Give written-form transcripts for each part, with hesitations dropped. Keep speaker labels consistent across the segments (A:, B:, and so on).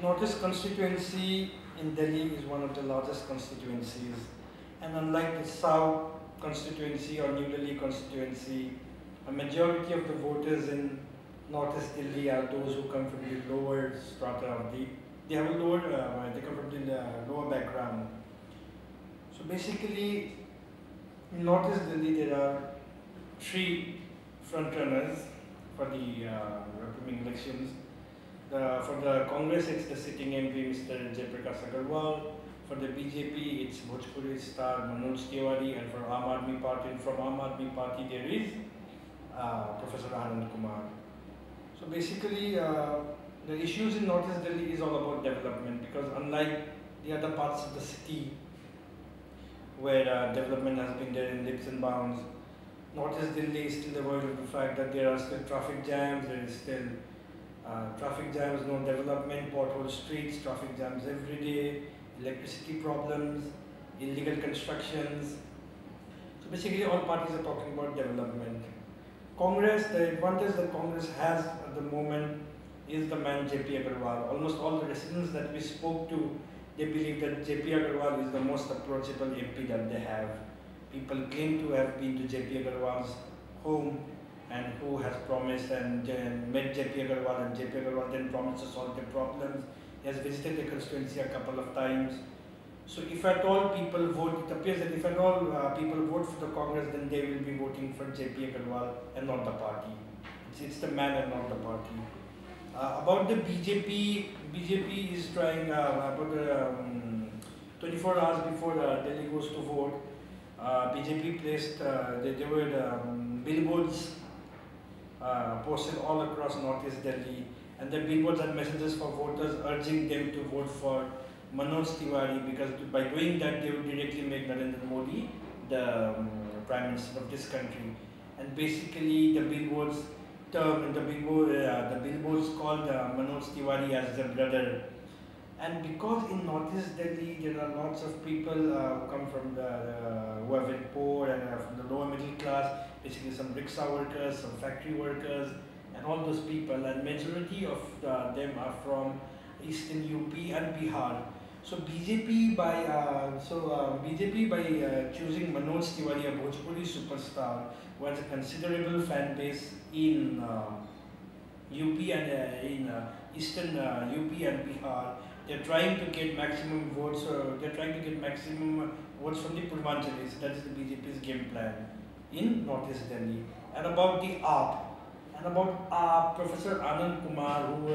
A: Northeast constituency in Delhi is one of the largest constituencies, and unlike the South constituency or New Delhi constituency, a majority of the voters in Northeast Delhi are those who come from the lower strata of the. They have a lower. They come from the lower background. So basically, in Northeast Delhi, there are three front runners for the upcoming elections. For the Congress, it's the sitting MP, Mr. Jaiprakash Agarwal. For the BJP, it's Bhojpuri star Manoj Tiwari, and for Aam Aadmi Party, and from Aam Aadmi Party, there is Professor Anand Kumar. So basically, the issues in Northeast Delhi is all about development, because unlike the other parts of the city where development has been there in leaps and bounds, Northeast Delhi is still avoid of the fact that there are still traffic jams, there is still traffic jams, no development, pothole streets, traffic jams every day, electricity problems, illegal constructions. So basically all parties are talking about development. Congress, the advantage that Congress has at the moment is the man JP Agarwal. Almost all the residents that we spoke to, they believe that JP Agarwal is the most approachable MP that they have. People claim to have been to JP Agarwal's home and who has promised and met JP Agarwal, and JP Agarwal then promised to solve the problems. He has visited the constituency a couple of times. So if at all people vote, it appears that if at all people vote for the Congress, then they will be voting for JP Agarwal and not the party. It's the man and not the party. About the BJP is trying about 24 hours before Delhi goes to vote. BJP placed, there were billboards posted all across Northeast Delhi, and the billboards had messages for voters urging them to vote for Manoj Tiwari, because by doing that they would directly make Narendra Modi the Prime Minister of this country. And basically the billboards called Manoj Tiwari as their brother. And because in Northeast Delhi there are lots of people who come from who are very poor and from the lower middle class, basically some rickshaw workers, some factory workers, and all those people, and majority of them are from Eastern UP and Bihar. So BJP by choosing Manoj Tiwari, a Bhojpuri superstar who has a considerable fan base in UP and in Eastern UP and Bihar, they're trying to get maximum votes. They're trying to get maximum votes from the Purvanchalis. That is the BJP's game plan in Northeast Delhi. And about the Professor Anand Kumar, who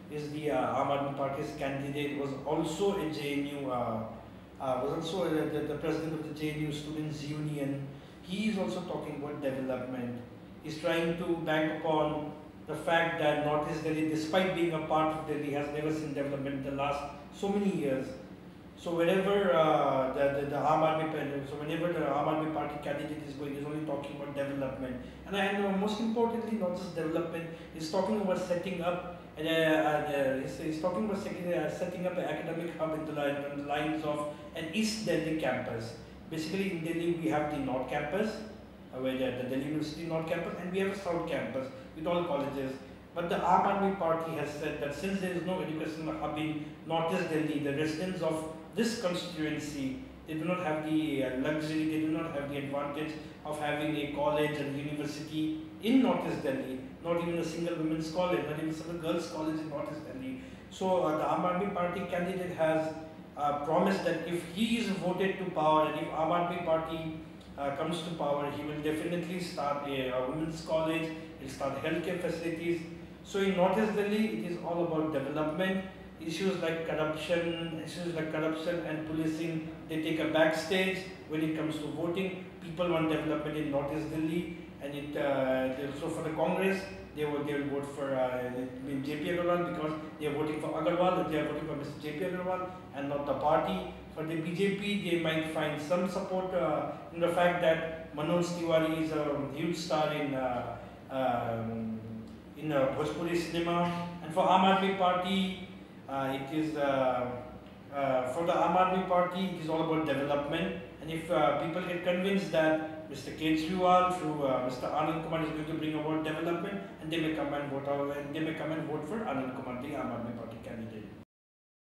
A: is the Aam Aadmi Party's candidate, was also a JNU, was also the president of the JNU Students' Union. He is also talking about development. He's trying to bank upon the fact that Northeast Delhi, despite being a part of Delhi, has never seen development in the last so many years. So whenever the Aam Aadmi Party candidate is going, he's only talking about development. And most importantly, not just development, he's talking about setting up setting up an academic hub in the lines of an East Delhi campus. Basically, in Delhi we have the North campus, where the Delhi University North campus, and we have a South campus with all colleges. But the Aam Aadmi Party has said that since there is no educational hub in Northeast Delhi, the residents of this constituency, they do not have the luxury, they do not have the advantage of having a college and university in Northeast Delhi, not even a single women's college, not even a single girls' college in Northeast Delhi. So the Aam Aadmi Party candidate has promised that if he is voted to power and if Aam Aadmi Party comes to power, he will definitely start a women's college, he'll start healthcare facilities. So in Northeast Delhi, it is all about development. Issues like corruption and policing, they take a backstage when it comes to voting. People want development in Northeast Delhi, and so for the Congress, they will vote for JP Agarwal, because they are voting for Agarwal, they are voting for Mr. JP Agarwal and not the party. For the BJP, they might find some support in the fact that Manoj Tiwari is a huge star in Bhojpuri cinema, and for Aam Aadmi Party, it is for the Aam Aadmi Party, it is all about development. And if people get convinced that Mr. Kejriwal through Mr. Anand Kumar is going to bring about development, and they may come and vote out, and they may come and vote for Anand Kumar, the Aam Aadmi Party candidate.